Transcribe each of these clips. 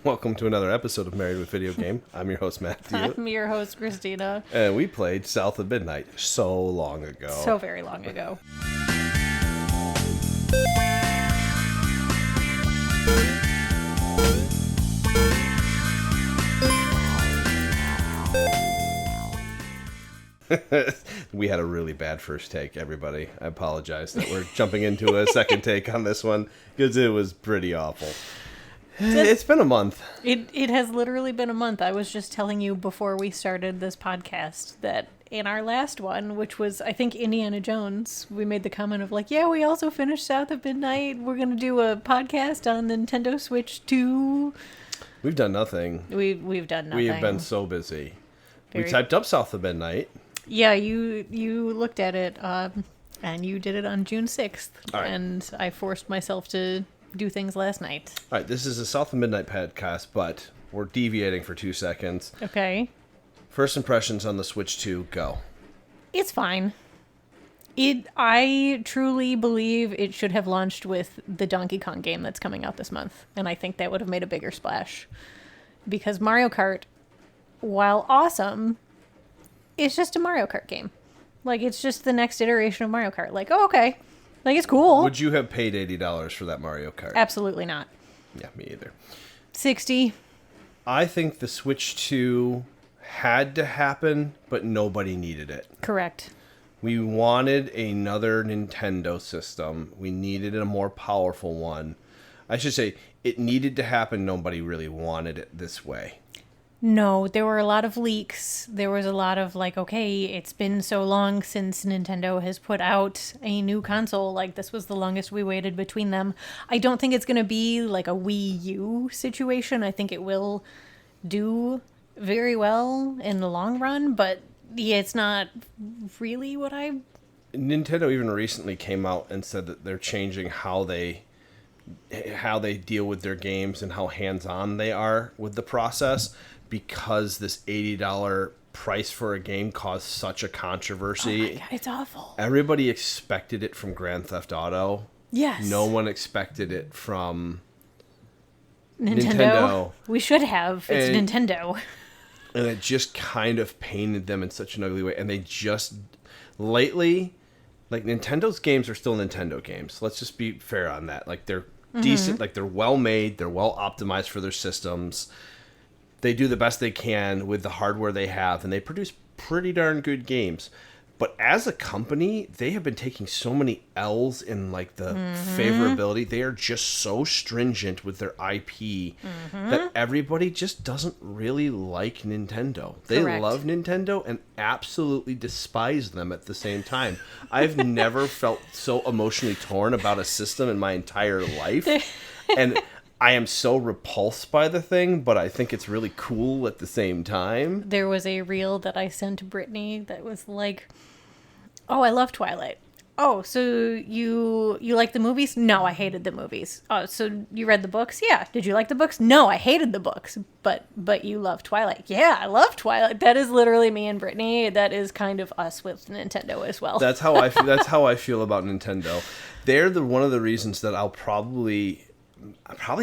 Welcome to another episode of Married with Video Game. I'm your host, Matthew. I'm your host, Christina. And we played South of Midnight so long ago. So very long ago. We had a really bad first take, everybody. I apologize that we're jumping into a second take on this one because it was pretty awful. It's been a month. It has literally been a month. I was just telling you before we started this podcast that in our last one, which was, I think, Indiana Jones, we made the comment of like, yeah, we also finished South of Midnight. We're going to do a podcast on Nintendo Switch 2. We've done nothing. We've done nothing. We have been so busy. Very... We typed up South of Midnight. Yeah, you looked at it, and you did it on June 6th. Right. And I forced myself to do things last night. All right, this is a South of Midnight podcast, but we're deviating for 2 seconds. Okay. First impressions on the Switch 2, go. It's fine. I truly believe it should have launched with the Donkey Kong game that's coming out this month, and I think that would have made a bigger splash. Because Mario Kart, while awesome, it's just a Mario Kart game. Like, it's just the next iteration of Mario Kart. Like, oh, okay. Like, it's cool. Would you have paid $80 for that Mario Kart? Absolutely not. Yeah, me either. 60. I think the Switch 2 had to happen, but nobody needed it. Correct. We wanted another Nintendo system. We needed a more powerful one. I should say, it needed to happen. Nobody really wanted it this way. No, there were a lot of leaks. There was a lot of like, okay, it's been so long since Nintendo has put out a new console. Like, this was the longest we waited between them. I don't think it's going to be like a Wii U situation. I think it will do very well in the long run, but yeah, it's not really what I... Nintendo even recently came out and said that they're changing how they deal with their games and how hands-on they are with the process, because this $80 price for a game caused such a controversy. Oh my God, it's awful. Everybody expected it from Grand Theft Auto. Yes. No one expected it from Nintendo. We should have. It's Nintendo. And it just kind of painted them in such an ugly way. And they just, lately, like, Nintendo's games are still Nintendo games. Let's just be fair on that. Like, they're decent, like, they're well made, they're well optimized for their systems. They do the best they can with the hardware they have, and they produce pretty darn good games. But as a company, they have been taking so many L's in, like, the favorability. They are just so stringent with their IP that everybody just doesn't really like Nintendo. They Correct. love Nintendo and absolutely despise them at the same time. I've never felt so emotionally torn about a system in my entire life. And I am so repulsed by the thing, but I think it's really cool at the same time. There was a reel that I sent to Brittany that was like, oh, I love Twilight. Oh, so you like the movies? No, I hated the movies. Oh, so you read the books? Yeah. Did you like the books? No, I hated the books. But you love Twilight. Yeah, I love Twilight. That is literally me and Brittany. That is kind of us with Nintendo as well. That's how I feel. That's how I feel about Nintendo. They're one of the reasons that I'll probably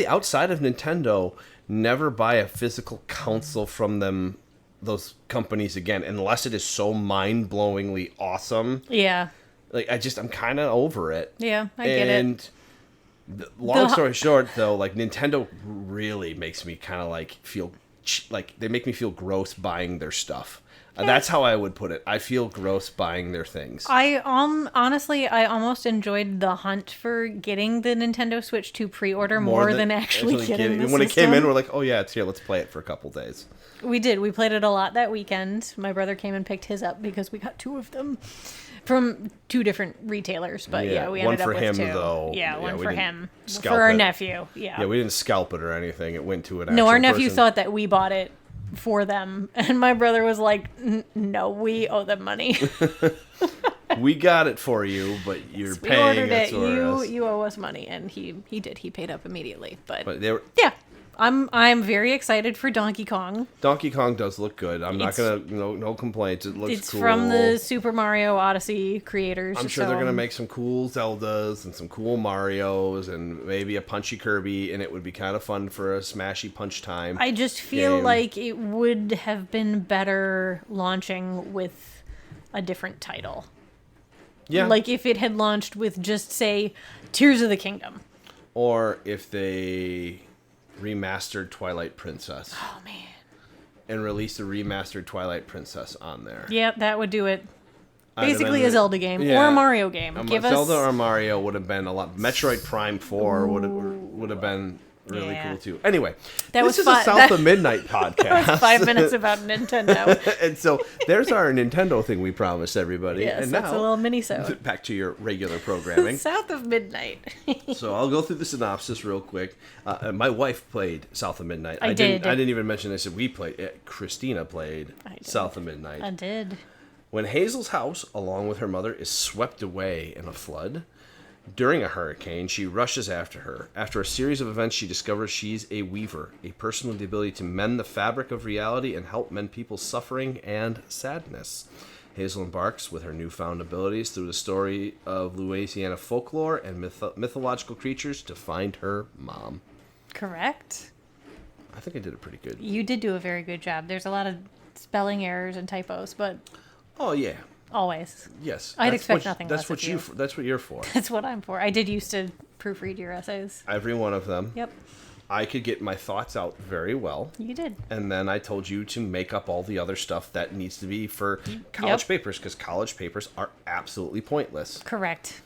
outside of Nintendo never buy a physical console from them, those companies again, unless it is so mind-blowingly awesome. Yeah. Like, I'm kind of over it. Yeah, I get it. And long story short, though, like, Nintendo really makes me kind of like feel like they make me feel gross buying their stuff. That's how I would put it. I feel gross buying their things. I honestly, I almost enjoyed the hunt for getting the Nintendo Switch 2 pre-order more than actually getting the When it system. came in, we're like, oh yeah, it's here. Let's play it for a couple days. We did. We played it a lot that weekend. My brother came and picked his up because we got 2 of them from 2 different retailers. But yeah, we ended up with 2. One for him, though. Yeah, one for him. For our nephew. Yeah. Yeah, we didn't scalp it or anything. It went to an actual No, our nephew person. thought that we bought it for them, and my brother was like, no, we owe them money. We got it for you, but you're paying ordered us. it. You owe us money, and he did. He paid up immediately, but they were, yeah, I'm very excited for Donkey Kong. Donkey Kong does look good. I'm not gonna no complaints. It looks It's cool. from the Super Mario Odyssey creators. I'm sure they're so- gonna make some cool Zeldas and some cool Marios and maybe a punchy Kirby, and it would be kind of fun for a smashy punch time. I just feel game. like it would have been better launching with a different title. Yeah. Like if it had launched with just, say, Tears of the Kingdom. Or if they remastered Twilight Princess Oh, man. and released a remastered Twilight Princess on there. Yeah, that would do it. I'd have Basically been- a Zelda game or yeah. a Mario game. Zelda or Mario would have been a lot. Metroid Prime 4 would have been really Yeah. cool too. Anyway, That this was is fun. a South of Midnight podcast. 5 minutes about Nintendo. And so there's our Nintendo thing we promised everybody. Yes, and that's now a little mini-sode. back to your regular programming. South of Midnight. So I'll go through the synopsis real quick. My wife played South of Midnight. I did. I didn't even mention this. We played. Christina played did. South of Midnight. I did. When Hazel's house, along with her mother, is swept away in a flood, during a hurricane, she rushes after her. After a series of events, she discovers she's a weaver, a person with the ability to mend the fabric of reality and help mend people's suffering and sadness. Hazel embarks with her newfound abilities through the story of Louisiana folklore and mythological creatures to find her mom. Correct. I think I did it pretty good. You did do a very good job. There's a lot of spelling errors and typos, but Oh yeah, always. yes. I'd That's expect what- nothing That's less what of you. That's what you're for. That's what I'm for. I did used to proofread your essays. Every one of them. Yep, I could get my thoughts out very well. you did. And then I told you to make up all the other stuff that needs to be for college Yep. papers, because college papers are absolutely pointless. Correct.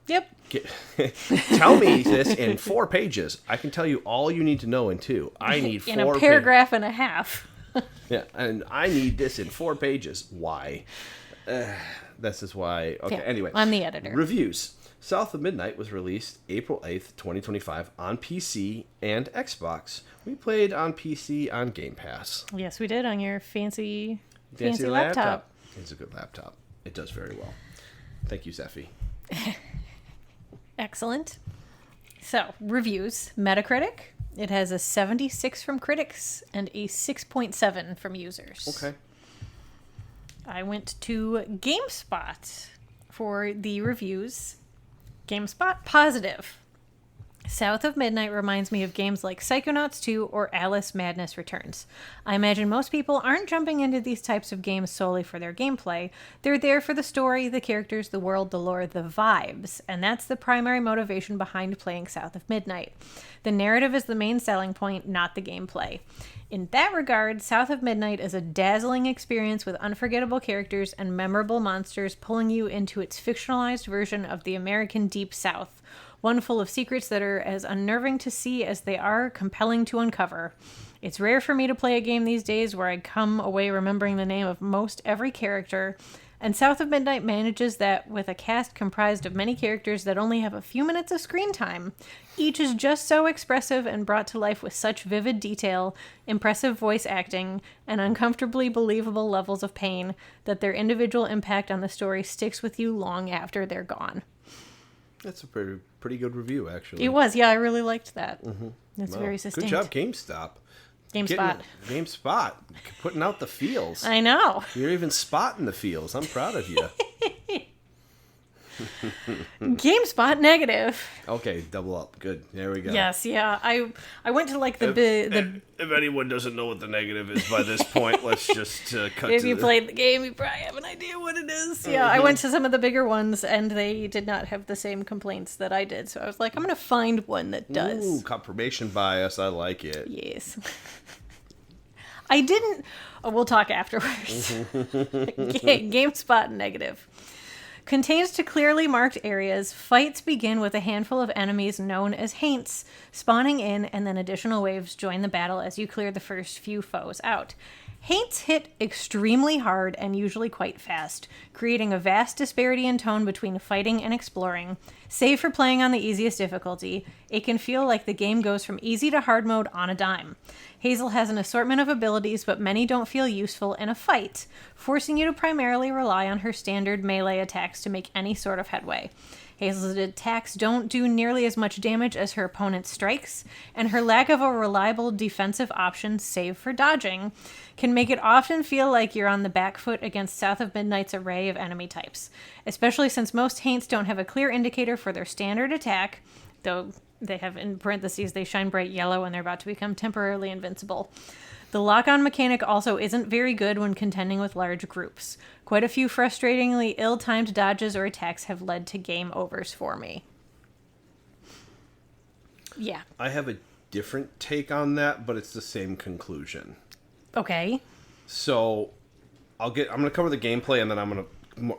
Yep. Tell me this in 4 pages. I can tell you all you need to know in 2. I need 4 In a paragraph and a half. Yeah, and I need this in 4 pages. Why? This is why. Okay, Yeah, anyway. I'm the editor. Reviews. South of Midnight was released April 8th, 2025 on PC and Xbox. We played on PC on Game Pass. Yes, we did on your fancy laptop. It's a good laptop. It does very well. Thank you, Zeffy. Excellent. So, reviews. Metacritic. It has a 76 from critics and a 6.7 from users. Okay. I went to GameSpot for the reviews. GameSpot positive. South of Midnight reminds me of games like Psychonauts 2 or Alice Madness Returns. I imagine most people aren't jumping into these types of games solely for their gameplay. They're there for the story, the characters, the world, the lore, the vibes, and that's the primary motivation behind playing South of Midnight. The narrative is the main selling point, not the gameplay. In that regard, South of Midnight is a dazzling experience with unforgettable characters and memorable monsters pulling you into its fictionalized version of the American Deep South. One full of secrets that are as unnerving to see as they are compelling to uncover. It's rare for me to play a game these days where I come away remembering the name of most every character, and South of Midnight manages that with a cast comprised of many characters that only have a few minutes of screen time. Each is just so expressive and brought to life with such vivid detail, impressive voice acting, and uncomfortably believable levels of pain that their individual impact on the story sticks with you long after they're gone. That's a pretty good review, actually. It was, yeah, I really liked that. That's Wow. very succinct. Good job, GameStop. GameSpot. GameSpot. Putting out the feels. I know. You're even spotting the feels. I'm proud of you. GameSpot negative. Okay, double up. Good. There we go. Yes, yeah. I went to like the If anyone doesn't know what the negative is by this point, let's just cut if to you the... played the game, you probably have an idea what it is. Yeah, I went to some of the bigger ones, and they did not have the same complaints that I did. So I was like, I'm going to find one that does. Ooh, confirmation bias. I like it. Yes. I didn't... Oh, we'll talk afterwards. GameSpot negative. Contains to clearly marked areas, fights begin with a handful of enemies known as haints spawning in, and then additional waves join the battle as you clear the first few foes out. Haints hit extremely hard and usually quite fast, creating a vast disparity in tone between fighting and exploring. Save for playing on the easiest difficulty, it can feel like the game goes from easy to hard mode on a dime. Hazel has an assortment of abilities, but many don't feel useful in a fight, forcing you to primarily rely on her standard melee attacks to make any sort of headway. Hazel's attacks don't do nearly as much damage as her opponent's strikes, and her lack of a reliable defensive option, save for dodging, can make it often feel like you're on the back foot against South of Midnight's array of enemy types, especially since most Haints don't have a clear indicator for their standard attack, though they have, in parentheses, they shine bright yellow and they're about to become temporarily invincible. The lock-on mechanic also isn't very good when contending with large groups. Quite a few frustratingly ill-timed dodges or attacks have led to game overs for me. Yeah. I have a different take on that, but it's the same conclusion. Okay. So I'm going to cover the gameplay and then I'm going to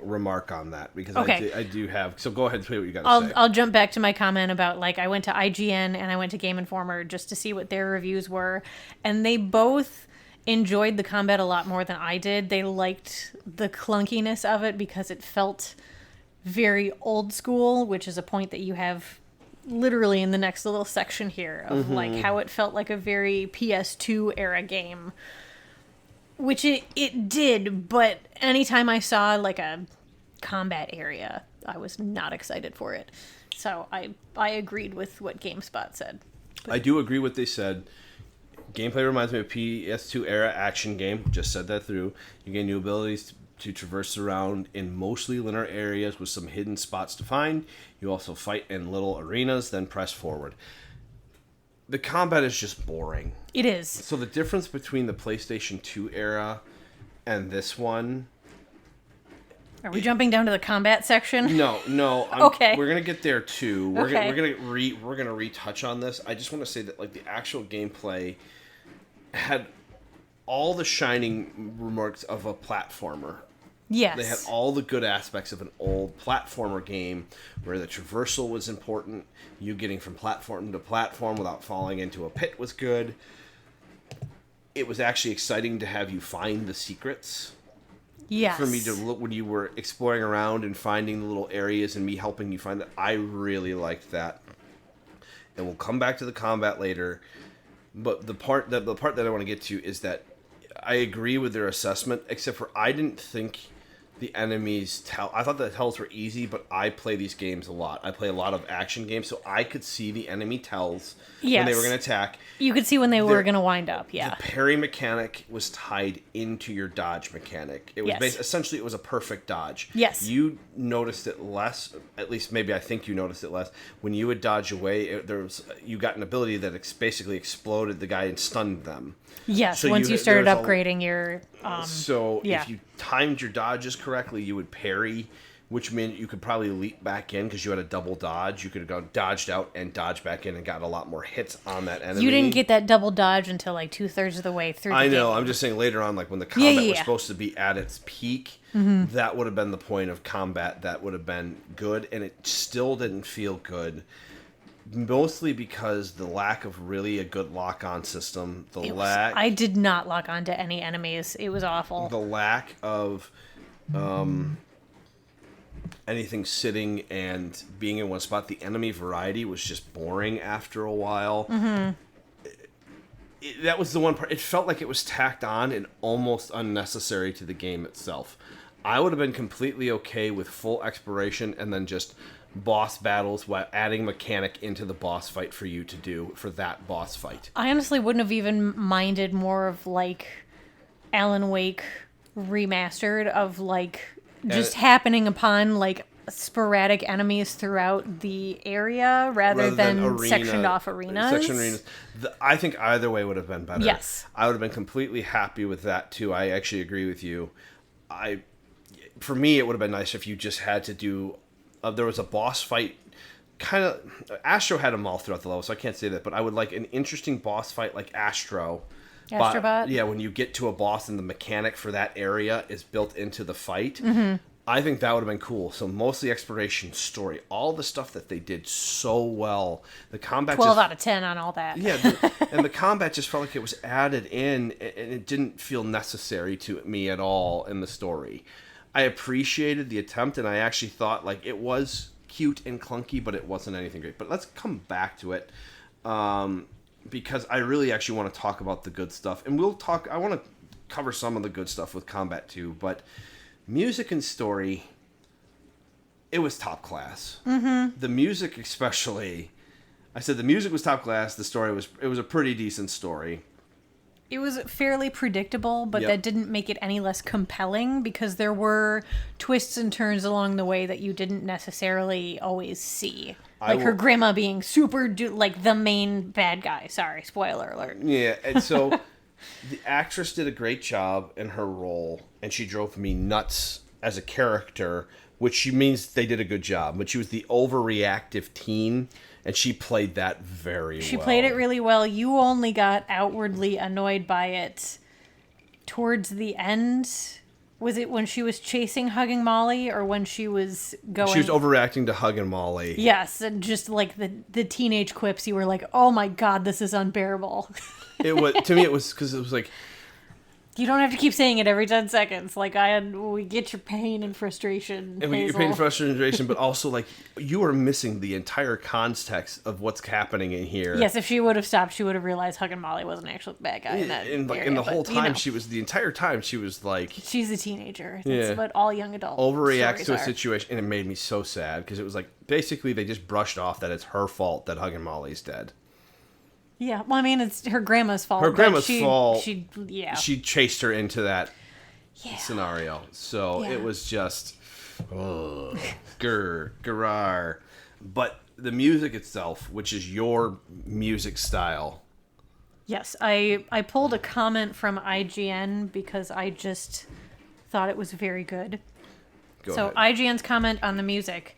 remark on that because okay. I do have. So go ahead and say what you got to say. I'll jump back to my comment about, like, I went to IGN and I went to Game Informer just to see what their reviews were, and they both enjoyed the combat a lot more than I did. They liked the clunkiness of it because it felt very old school, which is a point that you have literally in the next little section here of like how it felt like a very PS2 era game. Which it did, but anytime I saw like a combat area, I was not excited for it. So I agreed with what GameSpot said. But I do agree what they said. Gameplay reminds me of PS2 era action game. Just said that through. You gain new abilities to traverse around in mostly linear areas with some hidden spots to find. You also fight in little arenas, then press forward. The combat is just boring. It is. So the difference between the PlayStation 2 era and this one... Are we jumping down to the combat section? No. Okay. We're gonna get there too. We're Okay. gonna retouch on this. I just want to say that like the actual gameplay had all the shining remarks of a platformer. Yes. They had all the good aspects of an old platformer game where the traversal was important. You getting from platform to platform without falling into a pit was good. It was actually exciting to have you find the secrets. Yes. For me to look when you were exploring around and finding the little areas and me helping you find that. I really liked that. And we'll come back to the combat later. But the part that I want to get to is that I agree with their assessment, except for I didn't think the enemies I thought the tells were easy, but I play these games a lot. I play a lot of action games, so I could see the enemy tells when they were going to attack. You could see when they were going to wind up, yeah. The parry mechanic was tied into your dodge mechanic. It was essentially it was a perfect dodge. Yes. You noticed it less, at least maybe I think you noticed it less, when you would dodge away, you got an ability that basically exploded the guy and stunned them. Yes, so once you started upgrading your... if you timed your dodges correctly, you would parry, which meant you could probably leap back in because you had a double dodge. You could have gone dodged out and dodged back in and got a lot more hits on that enemy. You didn't get that double dodge until like 2/3 of the way through the game. I'm just saying later on, like when the combat was supposed to be at its peak, that would have been the point of combat that would have been good, and it still didn't feel good. Mostly because the lack of really a good lock-on system. I did not lock onto any enemies. It was awful. The lack of anything sitting and being in one spot. The enemy variety was just boring after a while. That was the one part. It felt like it was tacked on and almost unnecessary to the game itself. I would have been completely okay with full exploration and then just boss battles while adding mechanic into the boss fight for you to do for that boss fight. I honestly wouldn't have even minded more of like Alan Wake remastered of like just happening upon like sporadic enemies throughout the area rather than sectioned off arenas. I think either way would have been better. Yes. I would have been completely happy with that too. I actually agree with you. For me, it would have been nice if you just had to do there was a boss fight, kind of... Astro had them all throughout the level, so I can't say that, but I would like an interesting boss fight like Astrobot. Yeah, when you get to a boss and the mechanic for that area is built into the fight. I think that would have been cool. So mostly exploration, story, all the stuff that they did so well. The combat 12 out of 10 on all that. Yeah, and the combat just felt like it was added in, and it didn't feel necessary to me at all in the story. I appreciated the attempt, and I actually thought like it was cute and clunky, but it wasn't anything great. But let's come back to it, because I really actually want to talk about the good stuff, and I want to cover some of the good stuff with combat too. But music and story, it was top class. Mm-hmm. The music, especially. I said the music was top class. The story was a pretty decent story. It was fairly predictable, but Yep. that didn't make it any less compelling because there were twists and turns along the way that you didn't necessarily always see. Like her grandma being like the main bad guy. Sorry, spoiler alert. Yeah, and so the actress did a great job in her role, and she drove me nuts as a character, which means they did a good job. But she was the overreactive teen, and she played that very well. She played it really well. You only got outwardly annoyed by it towards the end. Was it when she was chasing Hugging Molly or when she was going... She was overreacting to Hugging Molly. Yes, and just like the teenage quips, you were like, oh my god, this is unbearable. To me, it was because it was like... You don't have to keep saying it every 10 seconds. Like, we get your pain and frustration, And we get your Hazel. pain and frustration, but also, like, you are missing the entire context of what's happening in here. Yes, if she would have stopped, she would have realized Hugging Molly wasn't actually the bad guy in that And area, the whole but, time, the entire time, she was like... She's a teenager. That's what all young adults overreacts to a are. situation, and it made me so sad, because it was like, basically, they just brushed off that it's her fault that Hugging Molly's dead. Yeah, well, I mean, it's her grandma's fault. Her grandma's but fault. Yeah. She chased her into that scenario. So it was just, grrr. But the music itself, which is your music style. Yes, I pulled a comment from IGN because I just thought it was very good. Go So ahead. IGN's comment on the music.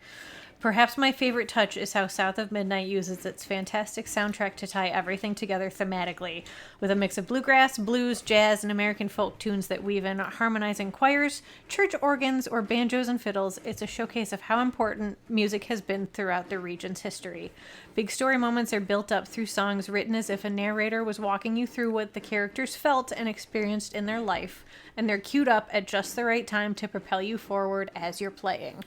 Perhaps my favorite touch is how South of Midnight uses its fantastic soundtrack to tie everything together thematically, with a mix of bluegrass, blues, jazz, and American folk tunes that weave in harmonizing choirs, church organs, or banjos and fiddles. It's a showcase of how important music has been throughout the region's history. Big story moments are built up through songs written as if a narrator was walking you through what the characters felt and experienced in their life, and they're queued up at just the right time to propel you forward as you're playing.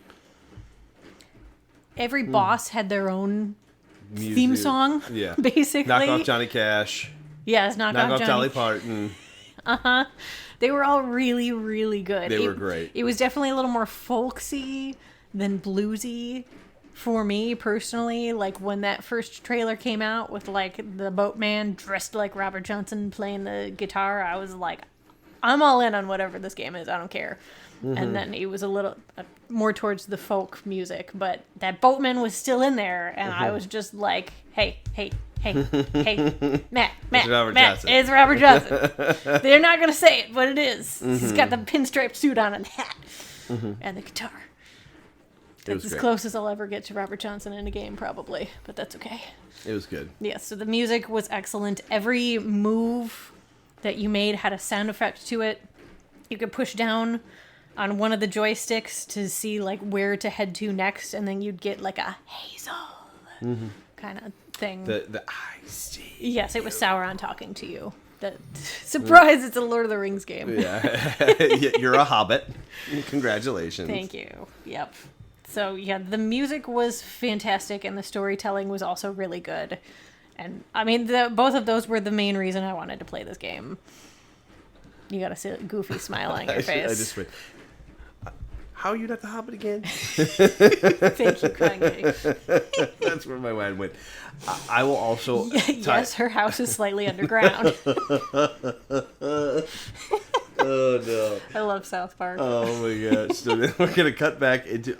Every boss had their own theme song, basically. Knock Off Johnny Cash. Yes, Knock Off Johnny. Dolly Parton. They were all really, really good. They were great. It was definitely a little more folksy than bluesy for me personally. Like when that first trailer came out with like the boatman dressed like Robert Johnson playing the guitar, I was like, I'm all in on whatever this game is. I don't care. Mm-hmm. And then it was a little more towards the folk music, but that boatman was still in there, and I was just like, hey, Matt, it's Robert Johnson. They're not going to say it, but it is. He's got the pinstripe suit on and hat and the guitar. That's as close as I'll ever get to Robert Johnson in a game, probably, but that's okay. It was good. Yeah, so the music was excellent. Every move that you made had a sound effect to it. You could push down on one of the joysticks to see like where to head to next, and then you'd get like a Hazel kind of thing. The I see. Yes, it was Sauron talking to you. Surprise! It's a Lord of the Rings game. Yeah, you're a hobbit. Congratulations. Thank you. Yep. So yeah, the music was fantastic, and the storytelling was also really good. And I mean, both of those were the main reason I wanted to play this game. You got to see a goofy smile on your face. How are you not the Hobbit again? Thank you kindly. That's where my mind went. I will also... Yes, her house is slightly underground. Oh, no. I love South Park. Oh, my gosh. So then we're going to cut back into...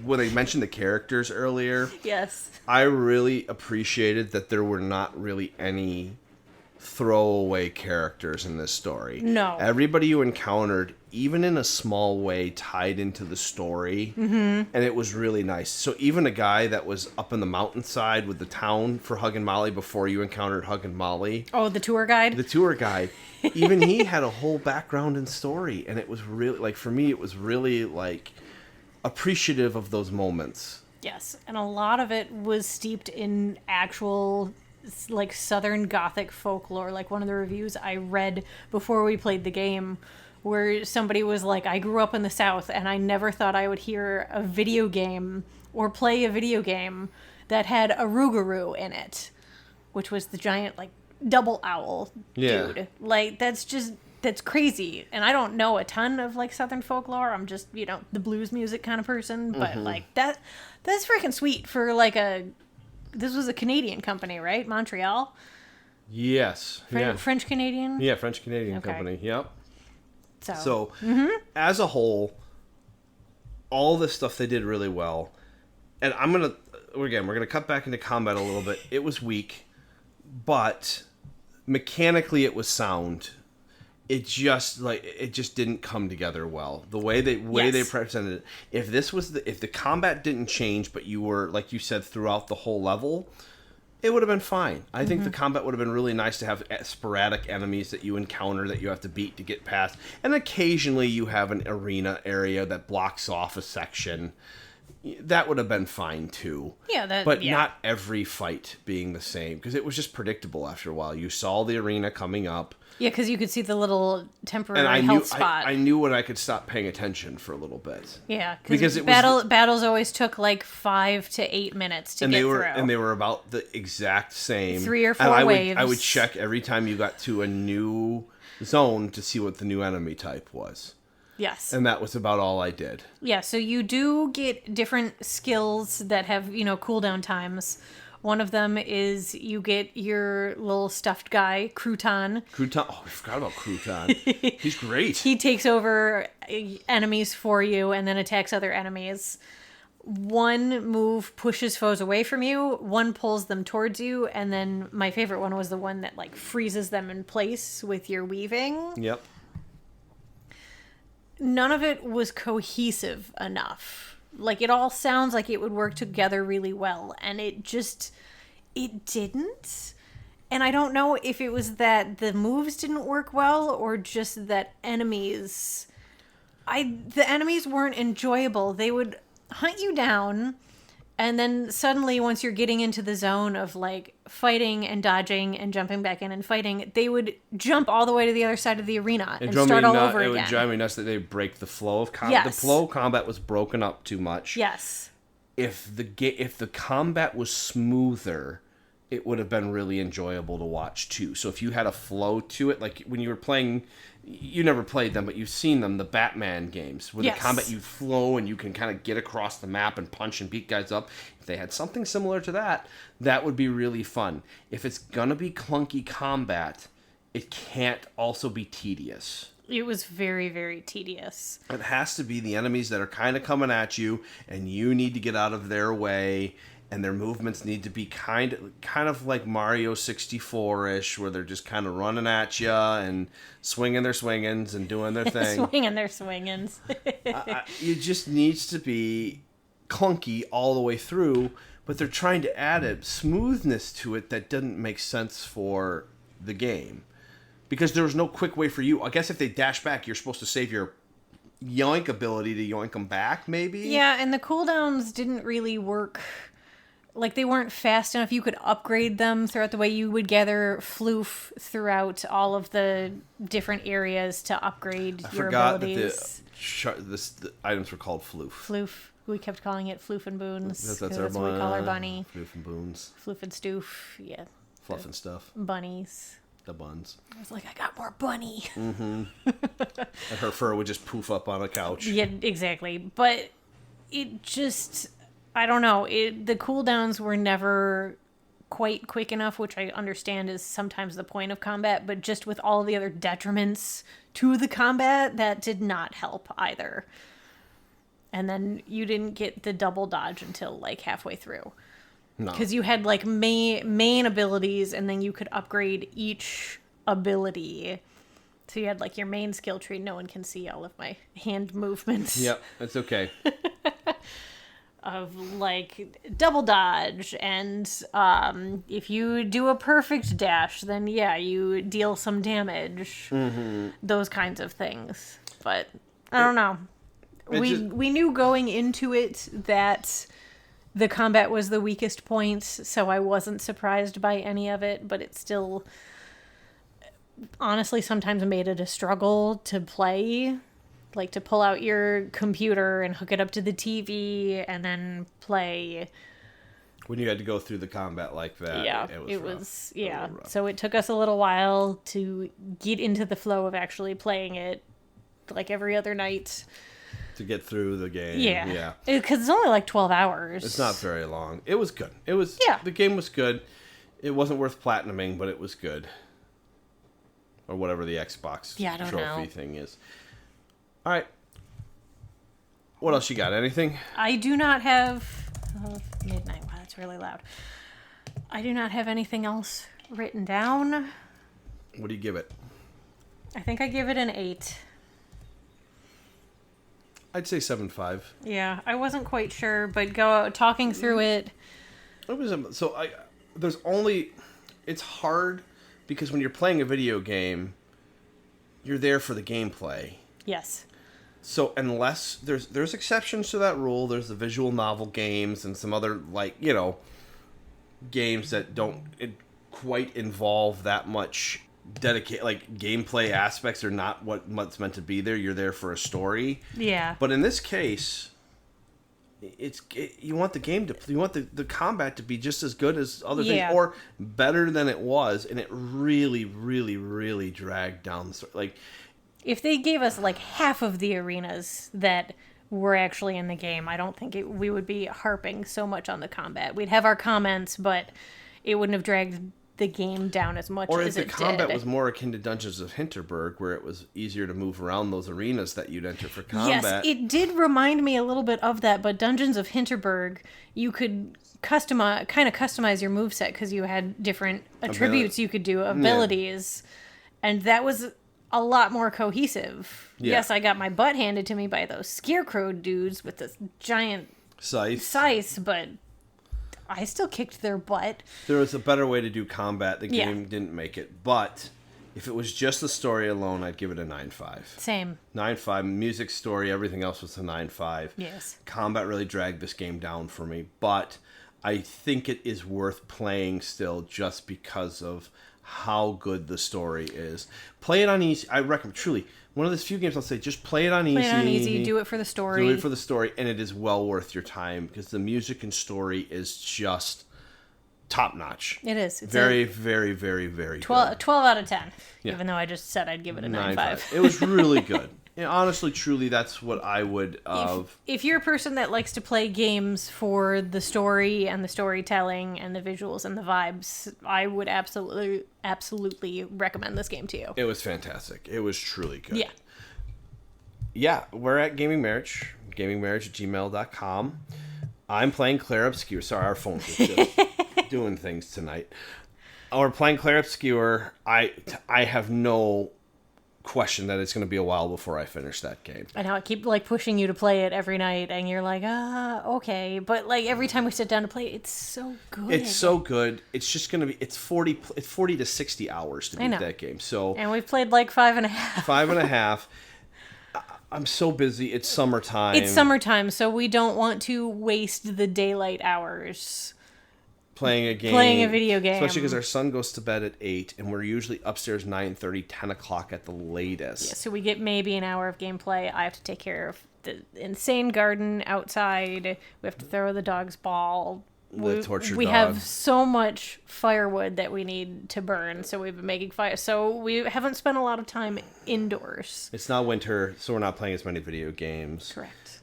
when I mentioned the characters earlier... Yes. I really appreciated that there were not really any throwaway characters in this story. No. Everybody you encountered, even in a small way, tied into the story. Mm-hmm. And it was really nice. So even a guy that was up in the mountainside with the town for Huggin' Molly before you encountered Huggin' Molly. Oh, the tour guide? The tour guide. Even he had a whole background and story. And it was really, like, for me, it was really, like, appreciative of those moments. Yes. And a lot of it was steeped in actual... like Southern Gothic folklore. Like one of the reviews I read before we played the game where somebody was like, I grew up in the South and I never thought I would hear a video game or play a video game that had a Rougarou in it, which was the giant like double owl dude. Like that's just that's crazy. And I don't know a ton of like Southern folklore. I'm just, the blues music kind of person, but like that's freaking sweet for like this was a Canadian company, right? Montreal? Yes. French Canadian? Yeah, French Canadian company. Yep. So as a whole, all this stuff they did really well. And we're gonna cut back into combat a little bit. It was weak, but mechanically it was sound. It just didn't come together well. The way they presented it. If the combat didn't change, but you were, like you said, throughout the whole level, it would have been fine. I think the combat would have been really nice to have sporadic enemies that you encounter that you have to beat to get past. And occasionally you have an arena area that blocks off a section. That would have been fine too. Yeah, but not every fight being the same, because it was just predictable after a while. You saw the arena coming up. Yeah, because you could see the little temporary health spot. I knew when I could stop paying attention for a little bit. Yeah, because battles always took like 5 to 8 minutes to get through. And they were about the exact same. 3 or 4 waves. I would check every time you got to a new zone to see what the new enemy type was. Yes. And that was about all I did. Yeah, so you do get different skills that have, cooldown times. One of them is you get your little stuffed guy, Crouton. Oh, I forgot about Crouton. He's great. He takes over enemies for you and then attacks other enemies. One move pushes foes away from you, one pulls them towards you, and then my favorite one was the one that like freezes them in place with your weaving. Yep. None of it was cohesive enough. Like, it all sounds like it would work together really well, and it didn't. And I don't know if it was that the moves didn't work well or just that the enemies weren't enjoyable. They would hunt you down, and then suddenly once you're getting into the zone of like fighting and dodging and jumping back in and fighting, they would jump all the way to the other side of the arena and start all over again. It would drive me nuts that they break the flow of combat. Yes. The flow of combat was broken up too much. Yes. If the combat was smoother, it would have been really enjoyable to watch too. So if you had a flow to it, like when you were playing, you never played them, but you've seen them, the Batman games, where the combat, you flow and you can kind of get across the map and punch and beat guys up. If they had something similar to that, that would be really fun. If it's gonna be clunky combat, it can't also be tedious. It was very, very tedious. It has to be the enemies that are kind of coming at you, and you need to get out of their way, and their movements need to be kind of like Mario 64-ish, where they're just kind of running at you and swinging their swingings and doing their thing. Swinging their swingings. It just needs to be clunky all the way through, but they're trying to add a smoothness to it that doesn't make sense for the game. Because there was no quick way for you. I guess if they dash back, you're supposed to save your yoink ability to yoink them back, maybe? Yeah, and the cooldowns didn't really work. Like, they weren't fast enough. You could upgrade them throughout the way. You would gather floof throughout all of the different areas to upgrade your abilities. The items were called floof. Floof. We kept calling it floof and boons. That's what we call our bunny. Floof and boons. Floof and stoof. Yeah. Fluff and stuff. Bunnies. The buns. I was like, I got more bunny. Mm-hmm. And her fur would just poof up on a couch. Yeah, exactly. But it just... I don't know. The cooldowns were never quite quick enough, which I understand is sometimes the point of combat, but just with all the other detriments to the combat, that did not help either. And then you didn't get the double dodge until like halfway through. No. Because you had like main abilities, and then you could upgrade each ability. So you had like your main skill tree. No one can see all of my hand movements. Yep, that's okay. Of like double dodge, and if you do a perfect dash, then yeah, you deal some damage. Mm-hmm. Those kinds of things. But I don't know. We knew going into it that the combat was the weakest point, so I wasn't surprised by any of it, but it still honestly sometimes made it a struggle to play. Like to pull out your computer and hook it up to the TV and then play. When you had to go through the combat like that, Yeah, it was rough. yeah. A little rough. So it took us a little while to get into the flow of actually playing it, like every other night. To get through the game. Yeah, Yeah. Because it's only like 12 hours. It's not very long. It was good. Yeah. The game was good. It wasn't worth platinuming, but it was good. Or whatever the Xbox Yeah, I don't trophy know. thing is. All right. What else you got? Anything? I do not have... Oh, midnight. Wow, that's really loud. I do not have anything else written down. What do you give it? I think I give it an 8. I'd say 7.5. Yeah, I wasn't quite sure, but talking through it... It was there's only... It's hard because when you're playing a video game, you're there for the gameplay. Yes. So unless there's exceptions to that rule, there's the visual novel games and some other games that don't quite involve that much gameplay aspects are not what's meant to be there. You're there for a story. Yeah. But in this case, you want the combat to be just as good as other things or better than it was, and it really, really, really dragged down the story. If they gave us like half of the arenas that were actually in the game, I don't think we would be harping so much on the combat. We'd have our comments, but it wouldn't have dragged the game down as much or as if it the combat did. was more akin to Dungeons of Hinterberg, where it was easier to move around those arenas that you'd enter for combat. Yes, it did remind me a little bit of that, but Dungeons of Hinterberg, you could customize your moveset because you had different attributes you could do, abilities, and that was a lot more cohesive. Yeah. Yes, I got my butt handed to me by those scarecrow dudes with this giant scythe, but I still kicked their butt. There was a better way to do combat. The game didn't make it. But if it was just the story alone, I'd give it a 9.5. Same. 9.5. Music, story, everything else was a 9.5. Yes. Combat really dragged this game down for me. But I think it is worth playing still just because of how good the story is. Play it on easy. I recommend, truly, one of those few games I'll say, just play it on easy. Play it on easy, do it for the story. Do it for the story, and it is well worth your time because the music and story is just top notch. It is. It's very, very, very, very 12 out of 10. Yeah. Even though I just said I'd give it a 9.5. It was really good. And honestly, truly, that's what I would of. If you're a person that likes to play games for the story and the storytelling and the visuals and the vibes, I would absolutely recommend this game to you. It was fantastic. It was truly good. Yeah. Yeah, we're at Gaming Marriage, gamingmarriage@gmail.com. I'm playing Claire Obscure. Sorry, our phones are just doing things tonight. We're playing Claire Obscure. I have no question that it's going to be a while before I finish that game. I know I keep pushing you to play it every night, and you're like, okay. But every time we sit down to play, it's so good. It's so good. It's just going to be. It's 40 to 60 hours to beat that game. So and we've played 5.5. 5.5. I'm so busy. It's summertime. It's summertime, so we don't want to waste the daylight hours playing a video game. Especially because our son goes to bed at 8, and we're usually upstairs 9:30, 10 o'clock at the latest. Yeah, so we get maybe an hour of gameplay. I have to take care of the insane garden outside. We have to throw the dog's ball. We have so much firewood that we need to burn, so we've been making fire. So we haven't spent a lot of time indoors. It's not winter, so we're not playing as many video games. Correct.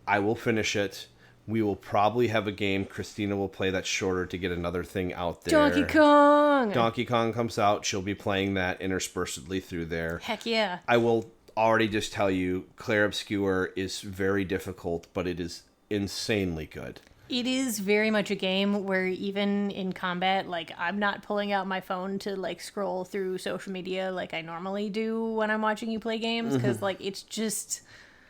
I will finish it. We will probably have a game. Christina will play that shorter to get another thing out there. Donkey Kong! Donkey Kong comes out. She'll be playing that interspersedly through there. Heck yeah. I will already just tell you, Claire Obscure is very difficult, but it is insanely good. It is very much a game where even in combat, I'm not pulling out my phone to scroll through social media like I normally do when I'm watching you play games, because it's just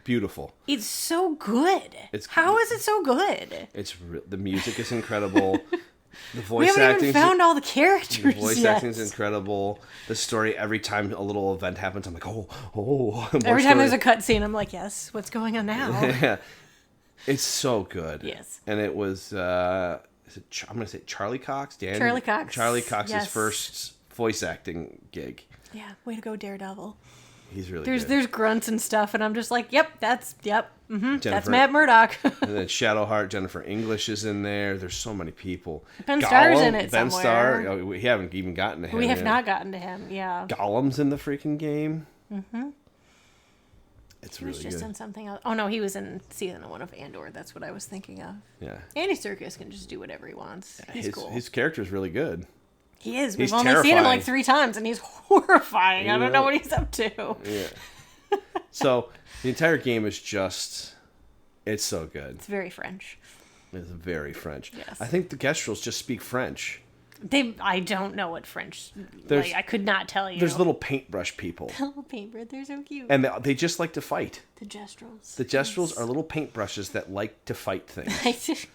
beautiful. It's so good. How is it so good? The music is incredible. The voice acting. We haven't even found all the characters. The voice acting is incredible. The story, every time a little event happens, I'm like, oh. Every time there's a cutscene, I'm like, yes, what's going on now? Yeah. It's so good. Yes. And it was, I'm going to say Charlie Cox? Charlie Cox. Charlie Cox's first voice acting gig. Yeah, way to go, Daredevil. He's really There's good. there's grunts and stuff, and I'm just like, that's Jennifer- Matt Murdock. And then Shadowheart, Jennifer English is in there. There's so many people. Ben Starr's in it Ben somewhere. Starr. Oh, we haven't even gotten to him. We have yet. not gotten to him. Yeah. Gollum's in the freaking game. It's He was really just good. in something else. Oh no, he was in season 1 of Andor. That's what I was thinking of. Yeah. Andy Serkis can just do whatever he wants. He's cool. His character is really good. He is. he's We've only seen him terrifying. like 3 times, and he's horrifying. I don't know Yeah. what he's up to. Yeah. So the entire game is just, it's so good. It's very French. It's very French. Yes. I think the Kestrels just speak French. I don't know what French. There's- I could not tell you. There's little paintbrush people. little paintbird. They're so cute. And they just like to fight. The Gestrels. The Gestrels are little paintbrushes that like to fight things.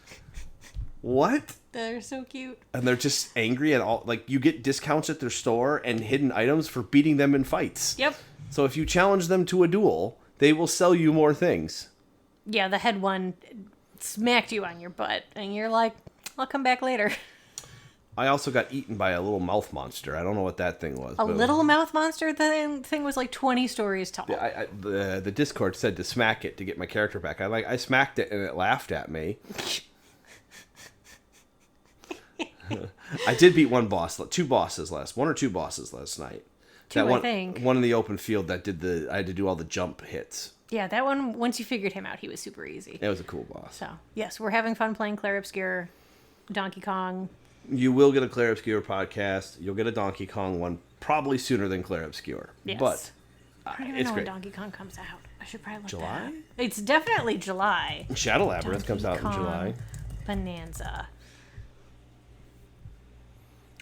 What? They're so cute. And they're just angry and all, like, you get discounts at their store and hidden items for beating them in fights. Yep. So if you challenge them to a duel, they will sell you more things. Yeah, the head one smacked you on your butt, and you're like, I'll come back later. I also got eaten by a little mouth monster. I don't know what that thing was. A little mouth monster? The thing was like 20 stories tall. The Discord said to smack it to get my character back. I smacked it and it laughed at me. I did beat one or two bosses last night. I think. One in the open field I had to do all the jump hits. Yeah, that one, once you figured him out, he was super easy. It was a cool boss. So, yes, we're having fun playing Claire Obscure, Donkey Kong. You will get a Claire Obscure podcast. You'll get a Donkey Kong one probably sooner than Claire Obscure. Yes. But I don't even it's know when great. Donkey Kong comes out. I should probably look July? that up. It's definitely July. Shadow Labyrinth comes out in Donkey July. Kong Bonanza.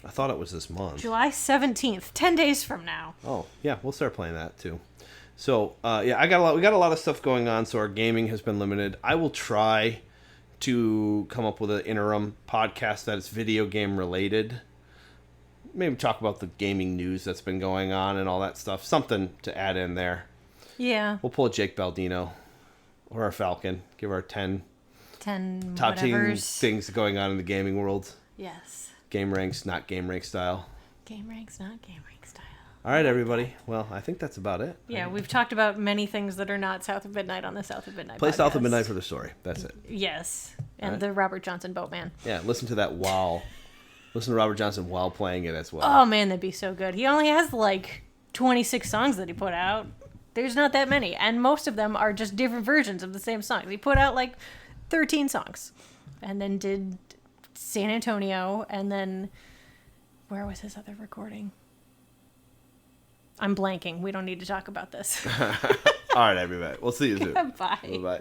I thought it was this month. July 17th, 10 days from now. Oh, yeah, we'll start playing that too. So, yeah, we got a lot of stuff going on, so our gaming has been limited. I will try to come up with an interim podcast that is video game related. Maybe talk about the gaming news that's been going on and all that stuff. Something to add in there. Yeah. We'll pull a Jake Baldino or our Falcon. Give our 10 10 top 10 whatevers. things going on in the gaming world. Yes. Game ranks, not game rank style. Game ranks, not game rank style. All right, everybody. Well, I think that's about it. Yeah, we've talked about many things that are not South of Midnight on the South of Midnight Play podcast. South of Midnight for the story. That's it. Yes. And Alright. the Robert Johnson Boatman. Yeah, listen to that while... Listen to Robert Johnson while playing it as well. Oh, man, that'd be so good. He only has, like, 26 songs that he put out. There's not that many. And most of them are just different versions of the same song. He put out, like, 13 songs. And then did San Antonio. And then... Where was his other recording? I'm blanking. We don't need to talk about this. All right, everybody. We'll see you soon. Bye. Bye-bye.